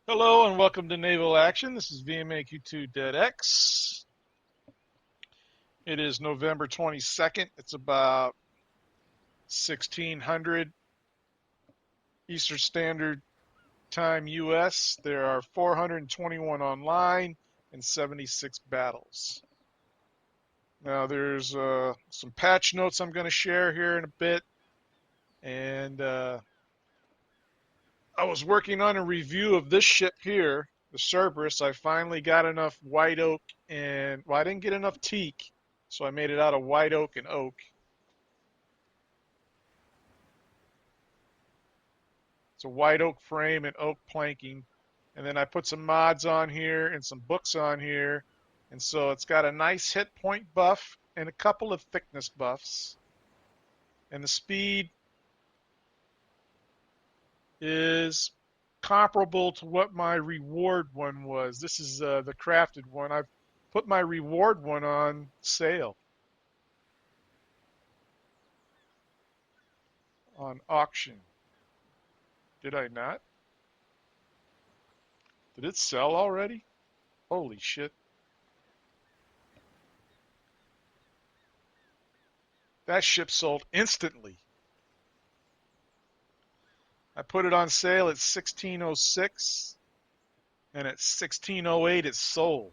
Hello and welcome to Naval Action. This is VMAQ2 Dead X. It is November 22nd. It's about 1600 Eastern Standard Time US. There are 421 online and 76 battles. Now there's some patch notes I'm going to share here in a bit. And I was working on a review of this ship here, the Cerberus. I finally got enough white oak and, well, I didn't get enough teak, so I made it out of white oak and oak. It's a white oak frame and oak planking. And then I put some mods on here and some books on here. And so it's got a nice hit point buff and a couple of thickness buffs. And the speed is comparable to what my reward one was. This is the crafted one. I've put my reward one on sale on auction. Did I not? Did it sell already? Holy shit. That ship sold instantly. I put it on sale at 1606 and at 1608 it sold.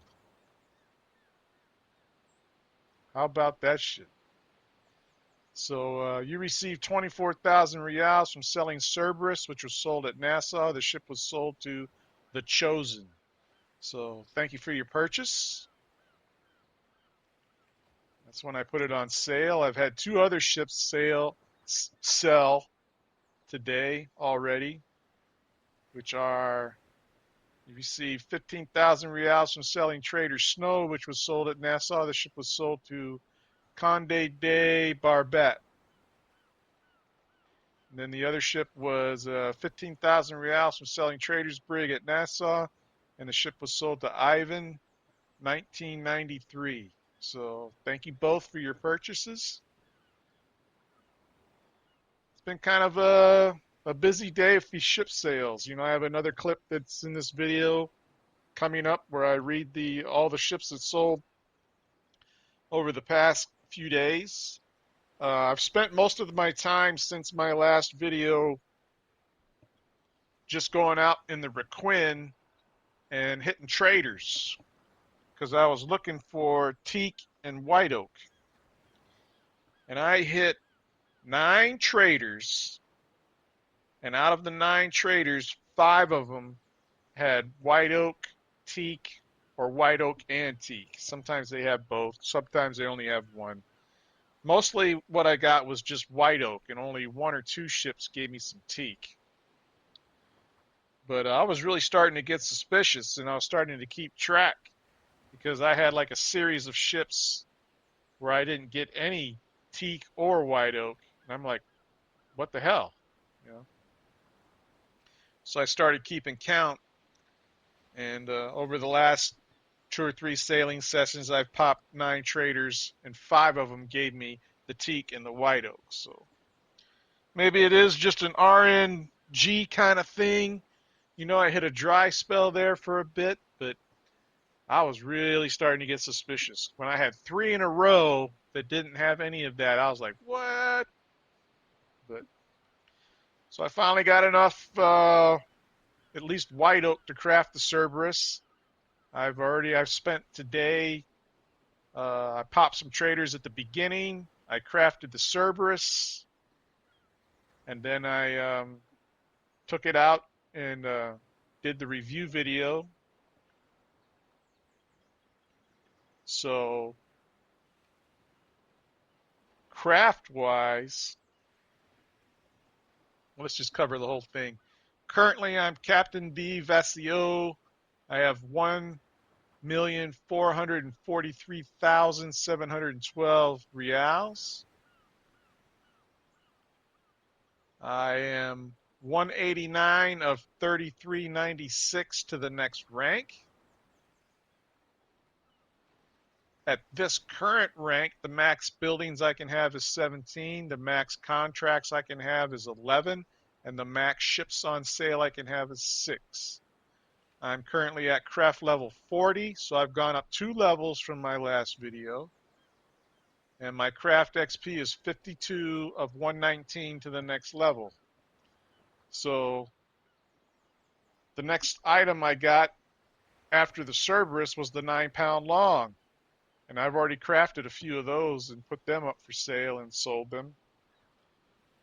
How about that shit? So you received 24,000 reals from selling Cerberus, which was sold at Nassau. The ship was sold to the Chosen. So thank you for your purchase. That's when I put it on sale. I've had two other ships sell today already, which are, you received 15,000 reals from selling Trader Snow, which was sold at Nassau. The ship was sold to Conde de Barbet. And then the other ship was 15,000 reals from selling Trader's Brig at Nassau, and the ship was sold to Ivan, 1993. So thank you both for your purchases. It's been kind of a busy day of these ship sales. You know, I have another clip that's in this video coming up where I read all the ships that sold over the past few days. I've spent most of my time since my last video just going out in the Requin and hitting traders because I was looking for teak and white oak. And I hit 9 traders, and out of the 9 traders, 5 of them had white oak, teak, or white oak and teak. Sometimes they have both. Sometimes they only have one. Mostly what I got was just white oak, and only 1 or 2 ships gave me some teak. But I was really starting to get suspicious, and I was starting to keep track because I had like a series of ships where I didn't get any teak or white oak. And I'm like, what the hell? You know? So I started keeping count, and over the last 2 or 3 sailing sessions, I've popped 9 traders, and 5 of them gave me the teak and the white oak. So maybe it is just an RNG kind of thing. You know, I hit a dry spell there for a bit, but I was really starting to get suspicious. When I had 3 in a row that didn't have any of that, I was like, what? But so I finally got enough, at least white oak to craft the Cerberus. I've spent today, I popped some traders at the beginning. I crafted the Cerberus, and then I took it out and did the review video. So craft-wise, let's just cover the whole thing. Currently, I'm Captain D. Vassio. I have 1,443,712 reals. I am 189 of 3396 to the next rank. At this current rank, the max buildings I can have is 17, the max contracts I can have is 11, and the max ships on sale I can have is 6. I'm currently at craft level 40, so I've gone up 2 levels from my last video. And my craft XP is 52 of 119 to the next level. So the next item I got after the Cerberus was the 9-pound long. And I've already crafted a few of those and put them up for sale and sold them.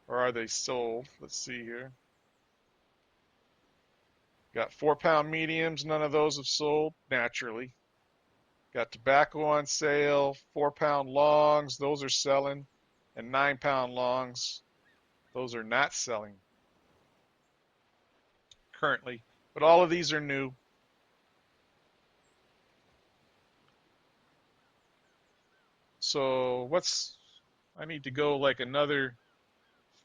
Or are they sold? Let's see here. Got 4-pound mediums. None of those have sold, naturally. Got tobacco on sale. 4-pound longs. Those are selling. And 9-pound longs. Those are not selling currently. But all of these are new. So I need to go like another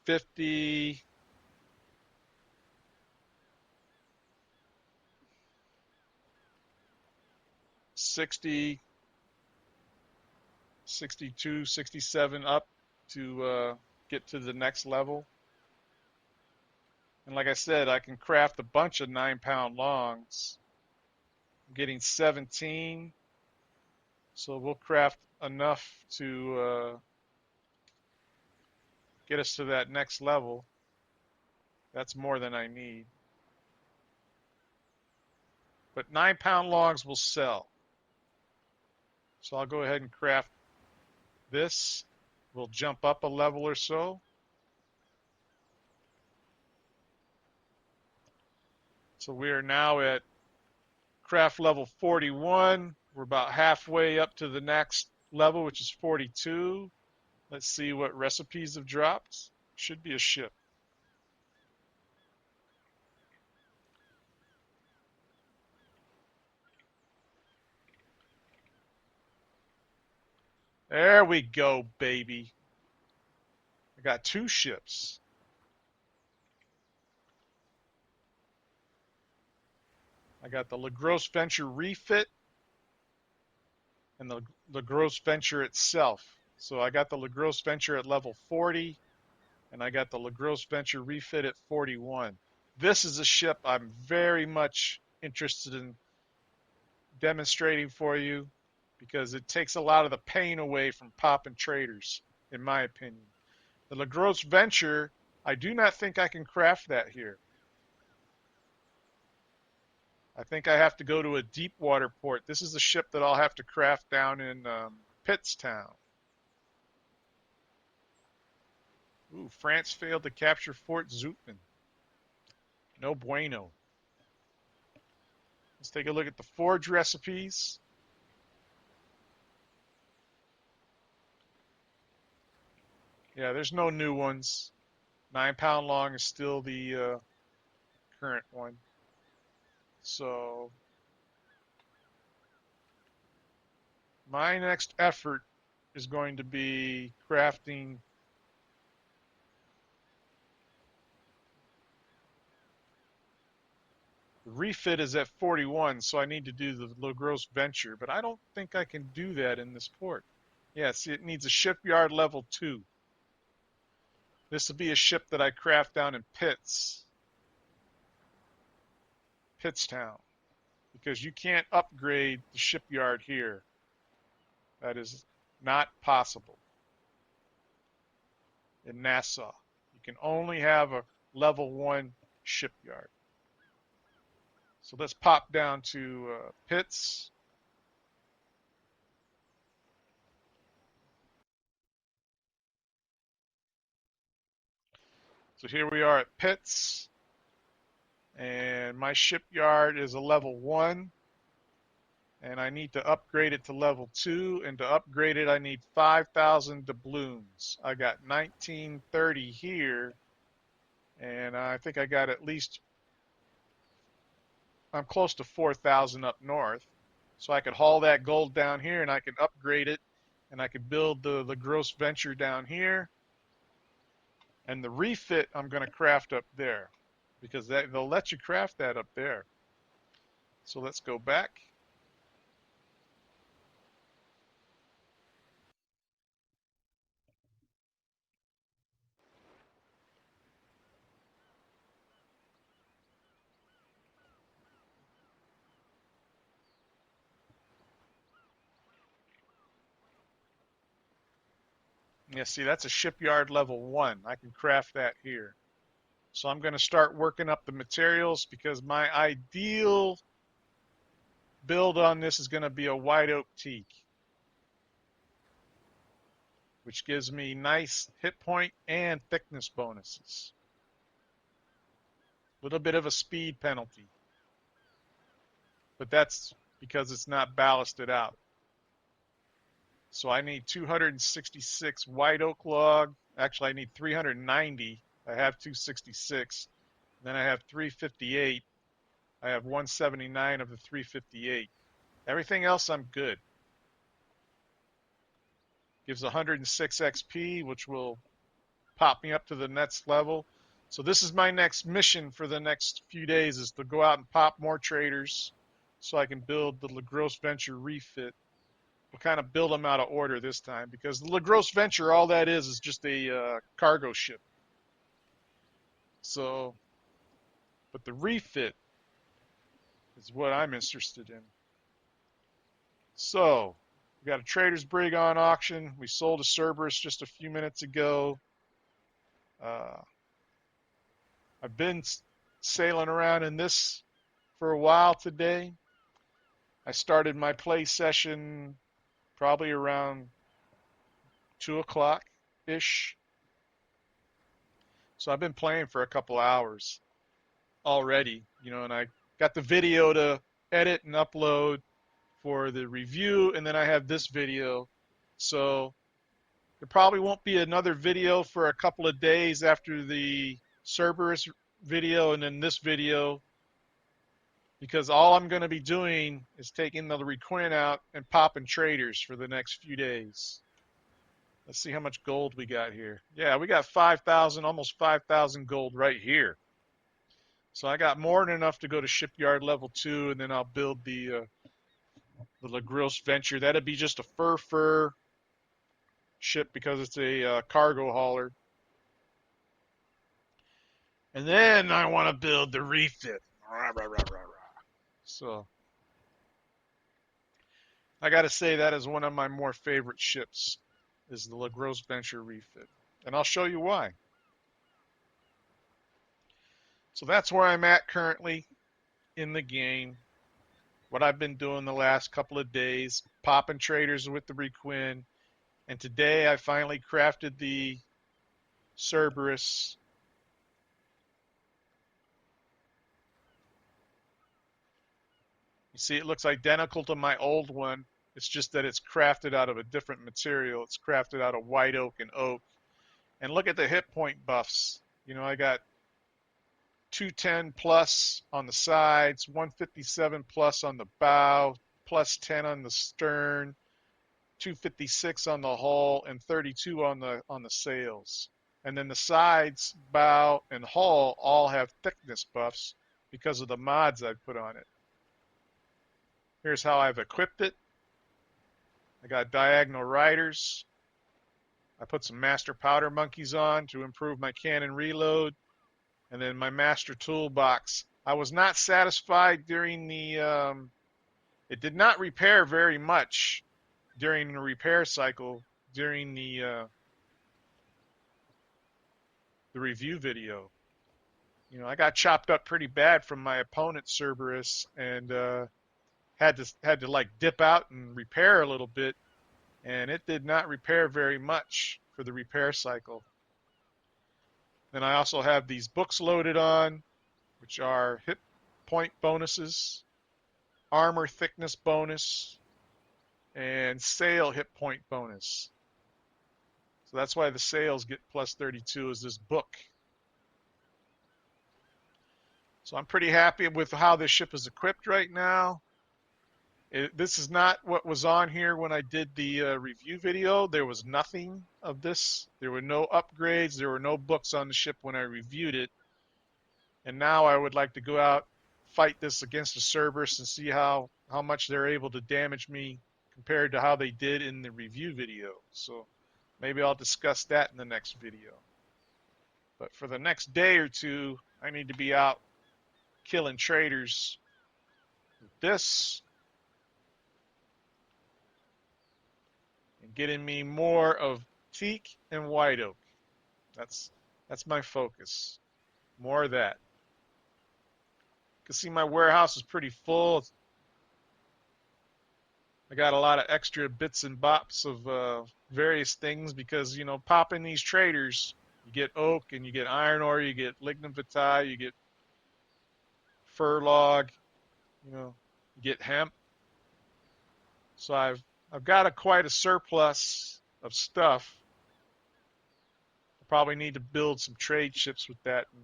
50, 60, 62, 67 up to get to the next level. And like I said, I can craft a bunch of 9-pound longs. I'm getting 17, so we'll craft enough to get us to that next level. That's more than I need. But 9-pound longs will sell. So I'll go ahead and craft this. We'll jump up a level or so. So we are now at craft level 41. We're about halfway up to the next level, which is 42. Let's see what recipes have dropped. Should be a ship. There we go, baby. I got 2 ships. I got the LaGrosse Venture refit and the LaGrosse Venture itself. So I got the LaGrosse Venture at level 40, and I got the LaGrosse Venture refit at 41. This is a ship I'm very much interested in demonstrating for you because it takes a lot of the pain away from popping traders, in my opinion. The LaGrosse Venture, I do not think I can craft that here. I think I have to go to a deep water port. This is a ship that I'll have to craft down in Pittstown. Ooh, France failed to capture Fort Zutphen. No bueno. Let's take a look at the forge recipes. Yeah, there's no new ones. 9-pound long is still the current one. So my next effort is going to be crafting the refit is at 41, so I need to do the LaGrosse Venture, but I don't think I can do that in this port. Yeah, see, it needs a shipyard level 2. This will be a ship that I craft down in Pittstown, because you can't upgrade the shipyard here. That is not possible in Nassau. You can only have a level 1 shipyard. So let's pop down to Pitts. So here we are at Pitts, and my shipyard is a level 1, and I need to upgrade it to level 2, and to upgrade it I need 5,000 doubloons. I got 1930 here, and I think I got at least, I'm close to 4,000 up north. So I could haul that gold down here and I could upgrade it, and I could build the gross venture down here. And the refit I'm going to craft up there because they'll let you craft that up there. So let's go back. Yeah, see, that's a shipyard level 1. I can craft that here. So I'm going to start working up the materials because my ideal build on this is going to be a white oak teak, which gives me nice hit point and thickness bonuses. A little bit of a speed penalty, but that's because it's not ballasted out. So I need 266 white oak log. Actually, I need 390. I have 266. Then I have 358. I have 179 of the 358. Everything else I'm good. Gives 106 XP, which will pop me up to the next level. So this is my next mission for the next few days, is to go out and pop more traders so I can build the LaGrosse Venture refit. We'll kind of build them out of order this time because the LaGrosse Venture, all that is just a cargo ship. So, but the refit is what I'm interested in. So, we got a Trader's Brig on auction. We sold a Cerberus just a few minutes ago. Uh, I've been sailing around in this for a while today. I started my play session probably around 2 o'clock ish. So I've been playing for a couple hours already, and I got the video to edit and upload for the review, and then I have this video. So there probably won't be another video for a couple of days after the Cerberus video and then this video, because all I'm going to be doing is taking the requin out and popping traders for the next few days. Let's see how much gold we got here. Yeah, we got 5,000, almost 5,000 gold right here. So I got more than enough to go to shipyard level 2, and then I'll build the LaGrosse Venture. That'd be just a fur ship because it's a cargo hauler. And then I want to build the refit. So I got to say that is one of my more favorite ships, is the LaGrosse Venture refit. And I'll show you why. So that's where I'm at currently in the game. What I've been doing the last couple of days, popping traders with the requin. And today I finally crafted the Cerberus. You see, it looks identical to my old one. It's just that it's crafted out of a different material. It's crafted out of white oak and oak. And look at the hit point buffs. I got 210 plus on the sides, 157 plus on the bow, plus 10 on the stern, 256 on the hull, and 32 on the sails. And then the sides, bow, and hull all have thickness buffs because of the mods I've put on it. Here's how I've equipped it. I got diagonal riders. I put some master powder monkeys on to improve my cannon reload. And then my master toolbox. I was not satisfied during the, it did not repair very much during the repair cycle during the review video. I got chopped up pretty bad from my opponent Cerberus, and had to like dip out and repair a little bit, and it did not repair very much for the repair cycle. Then I also have these books loaded on, which are hit point bonuses, armor thickness bonus, and sail hit point bonus. So that's why the sails get plus 32 is this book. So I'm pretty happy with how this ship is equipped right now. This is not what was on here when I did the review video. There was nothing of this. There were no upgrades. There were no books on the ship when I reviewed it. And now I would like to go out, fight this against the Cerberus and see how much they're able to damage me compared to how they did in the review video. So maybe I'll discuss that in the next video. But for the next day or two, I need to be out killing traders with this and getting me more of teak and white oak. That's that's my focus. More of that. You can see my warehouse is pretty full. I got a lot of extra bits and bops of various things because, you know, popping these traders, you get oak and you get iron ore, you get lignum vitae, you get fir log, you know, you get hemp. So I've got quite a surplus of stuff. I probably need to build some trade ships with that and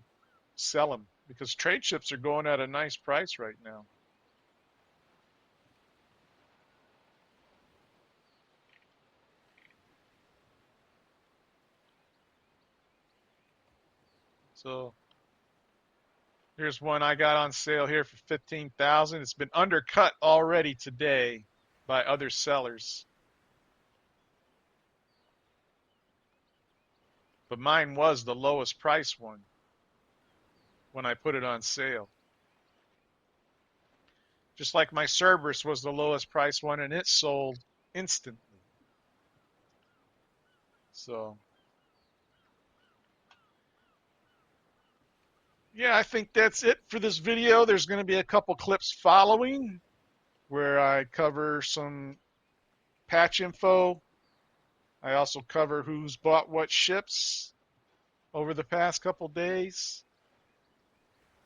sell them because trade ships are going at a nice price right now. So here's one I got on sale here for 15,000. It's been undercut already today by other sellers. But mine was the lowest price one when I put it on sale. Just like my Cerberus was the lowest price one and it sold instantly. So, yeah, I think that's it for this video. There's going to be a couple clips following where I cover some patch info. I also cover who's bought what ships over the past couple days.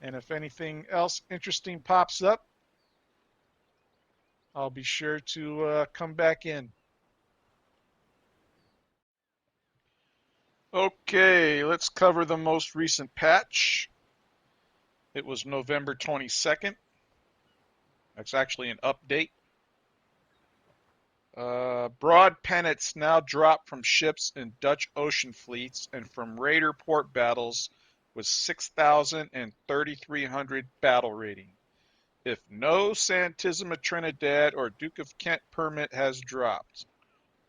And if anything else interesting pops up, I'll be sure to come back in. Okay, let's cover the most recent patch. It was November 22nd. That's actually an update. Broad pennants now drop from ships in Dutch ocean fleets and from raider port battles with 6,000 and 3,300 battle rating. If no Santissima Trinidad or Duke of Kent permit has dropped,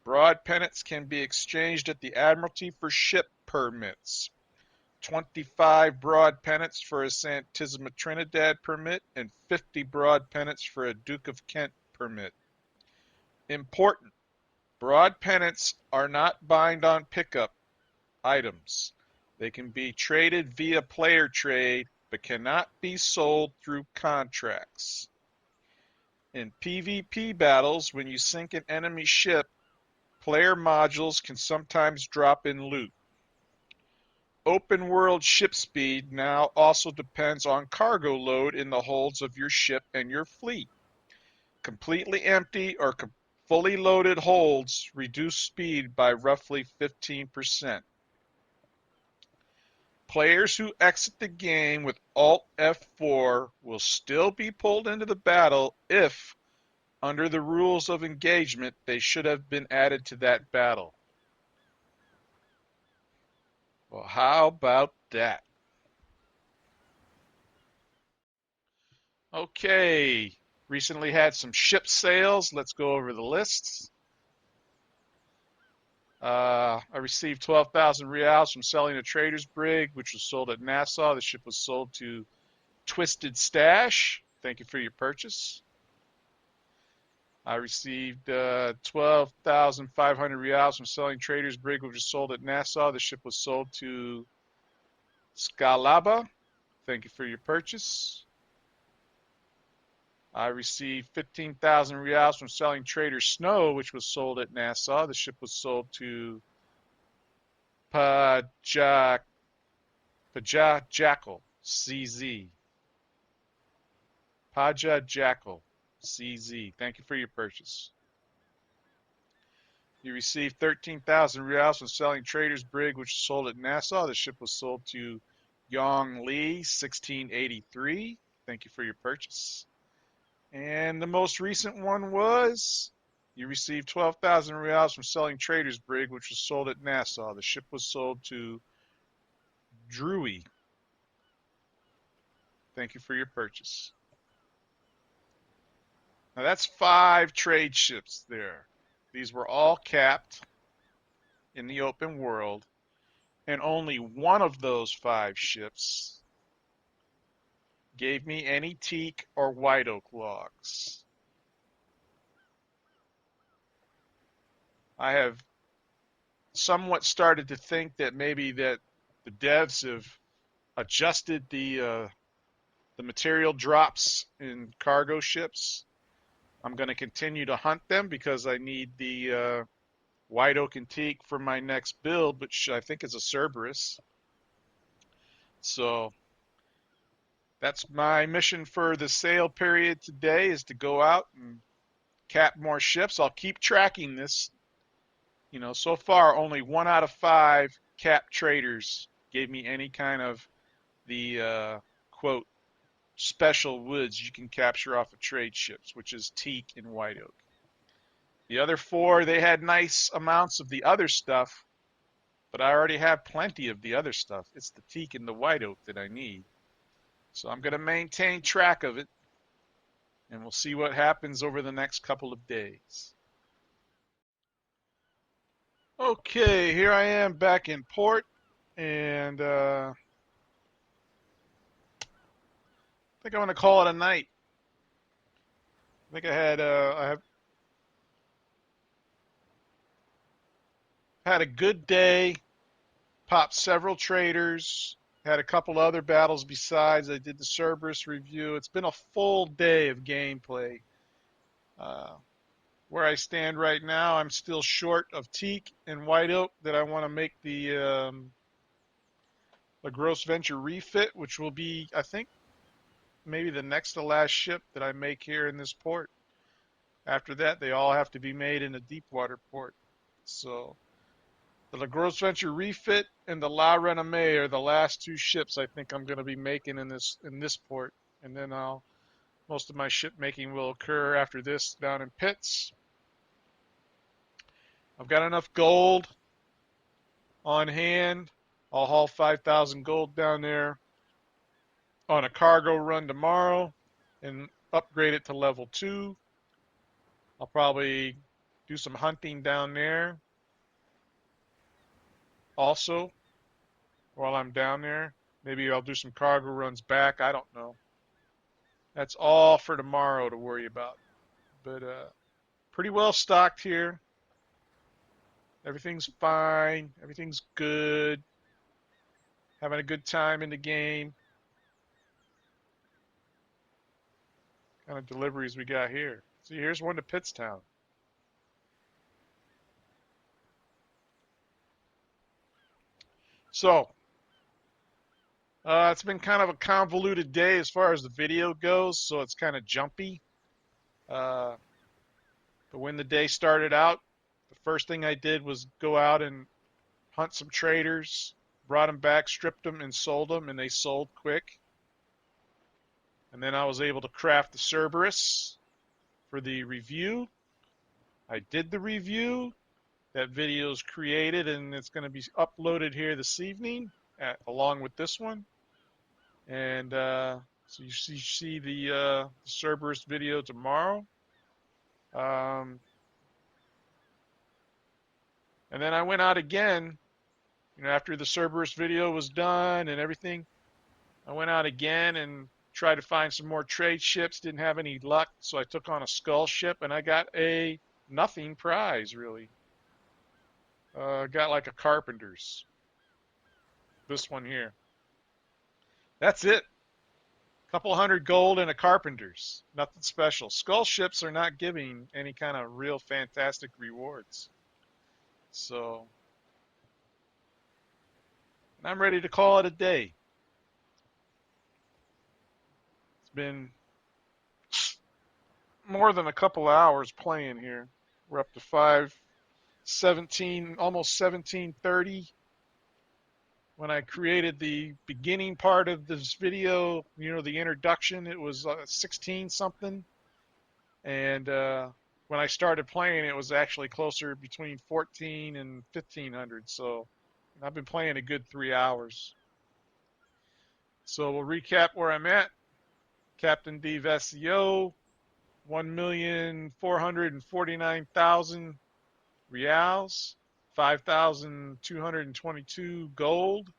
broad pennants can be exchanged at the Admiralty for ship permits. 25 broad pennants for a Santissima Trinidad permit and 50 broad pennants for a Duke of Kent permit. Important. Broad pennants are not bind on pickup items. They can be traded via player trade, but cannot be sold through contracts. In PvP battles, when you sink an enemy ship, player modules can sometimes drop in loot. Open world ship speed now also depends on cargo load in the holds of your ship and your fleet. Completely empty or fully loaded holds reduce speed by roughly 15%. Players who exit the game with Alt F4 will still be pulled into the battle if, under the rules of engagement, they should have been added to that battle. Well, how about that? Okay, recently had some ship sales. Let's go over the lists. I received 12,000 reals from selling a trader's brig, which was sold at Nassau. The ship was sold to Twisted Stash. Thank you for your purchase. I received 12,500 reals from selling trader's brig, which was sold at Nassau. The ship was sold to Scalaba. Thank you for your purchase. I received 15,000 reals from selling Trader Snow, which was sold at Nassau. The ship was sold to Paja Jackal, CZ. Paja Jackal, CZ. Thank you for your purchase. You received 13,000 reals from selling Trader's Brig, which was sold at Nassau. The ship was sold to Yong Li, 1683. Thank you for your purchase. And the most recent one was you received 12,000 reals from selling Trader's Brig, which was sold at Nassau. The ship was sold to Drewy. Thank you for your purchase. Now that's 5 trade ships there. These were all capped in the open world, and only one of those 5 ships gave me any teak or white oak logs. I have somewhat started to think that maybe that the devs have adjusted the material drops in cargo ships. I'm going to continue to hunt them because I need the white oak and teak for my next build, which I think is a Cerberus. So that's my mission for the sale period today, is to go out and cap more ships. I'll keep tracking this. You know, so far only 1 out of 5 cap traders gave me any kind of the quote special woods you can capture off of trade ships, which is teak and white oak. The other 4, they had nice amounts of the other stuff, but I already have plenty of the other stuff. It's the teak and the white oak that I need. So I'm going to maintain track of it, and we'll see what happens over the next couple of days. Okay, here I am back in port, and I think I'm going to call it a night. I think I have had a good day, popped several traders, had a couple other battles besides. I did the Cerberus review. It's been a full day of gameplay. Uh, where I stand right now, I'm still short of teak and white oak that I want to make the Gross Venture refit, which will be, I think, maybe the next to last ship that I make here in this port. After that, they all have to be made in a deep water port. So the Gross Venture refit and the La Renommee are the last 2 ships I think I'm going to be making in this port, and then most of my ship making will occur after this down in pits. I've got enough gold on hand. I'll haul 5,000 gold down there on a cargo run tomorrow and upgrade it to level 2. I'll probably do some hunting down there also while I'm down there. Maybe I'll do some cargo runs back. I don't know. That's all for tomorrow to worry about. But pretty well stocked here. Everything's fine. Everything's good. Having a good time in the game. Kind of deliveries we got here. See, here's one to Pittstown. So, it's been kind of a convoluted day as far as the video goes, so it's kind of jumpy. Uh, but when the day started out, the first thing I did was go out and hunt some traders, brought them back, stripped them, and sold them, and they sold quick. And then I was able to craft the Cerberus for the review. I did the review. That video is created, and it's going to be uploaded here this evening along with this one. And so you see the Cerberus video tomorrow. And then I went out again, after the Cerberus video was done and everything. I went out again and tried to find some more trade ships. Didn't have any luck, so I took on a skull ship, and I got a nothing prize, really. Got like a carpenter's. This one here. That's it. Couple hundred gold and a carpenter's. Nothing special. Skull ships are not giving any kind of real fantastic rewards. So, and I'm ready to call it a day. It's been more than a couple of hours playing here. We're up to 5:17, almost 17:30. When I created the beginning part of this video, the introduction, it was 16 something. And when I started playing, it was actually closer between 14 and 1500. So I've been playing a good 3 hours. So we'll recap where I'm at. Captain Dave SEO, 1,449,000 reals, 5,222 gold.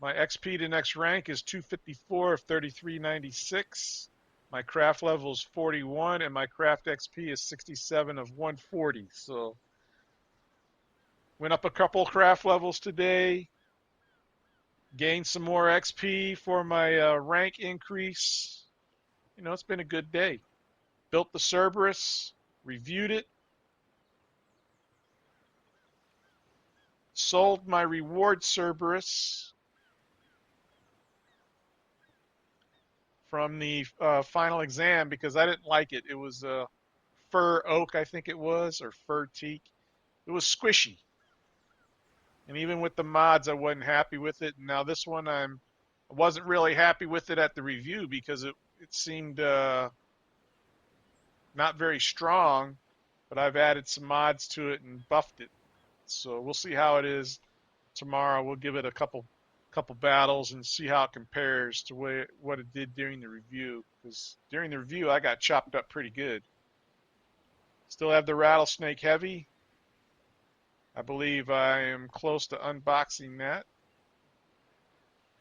My XP to next rank is 254 of 3396. My craft level is 41, and my craft XP is 67 of 140. So went up a couple craft levels today. Gained some more XP for my rank increase. It's been a good day. Built the Cerberus, reviewed it, sold my reward Cerberus from the final exam because I didn't like it. It was fir oak, I think it was, or fir teak. It was squishy. And even with the mods, I wasn't happy with it. And now this one, I wasn't really happy with it at the review because it seemed not very strong, but I've added some mods to it and buffed it. So we'll see how it is tomorrow. We'll give it a couple battles and see how it compares to what it did during the review. Because during the review, I got chopped up pretty good. Still have the rattlesnake heavy. I believe I am close to unboxing that.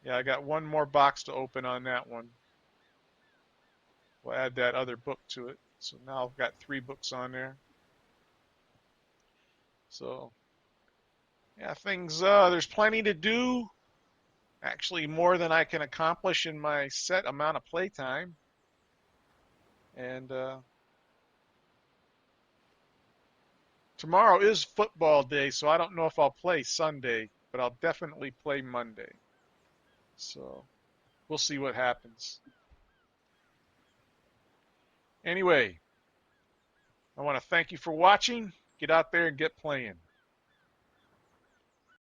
Yeah, I got one more box to open on that one. We'll add that other book to it. So now I've got 3 books on there. So yeah, there's plenty to do. Actually, more than I can accomplish in my set amount of playtime. And tomorrow is football day, so I don't know if I'll play Sunday, but I'll definitely play Monday. So we'll see what happens. Anyway, I want to thank you for watching. Get out there and get playing.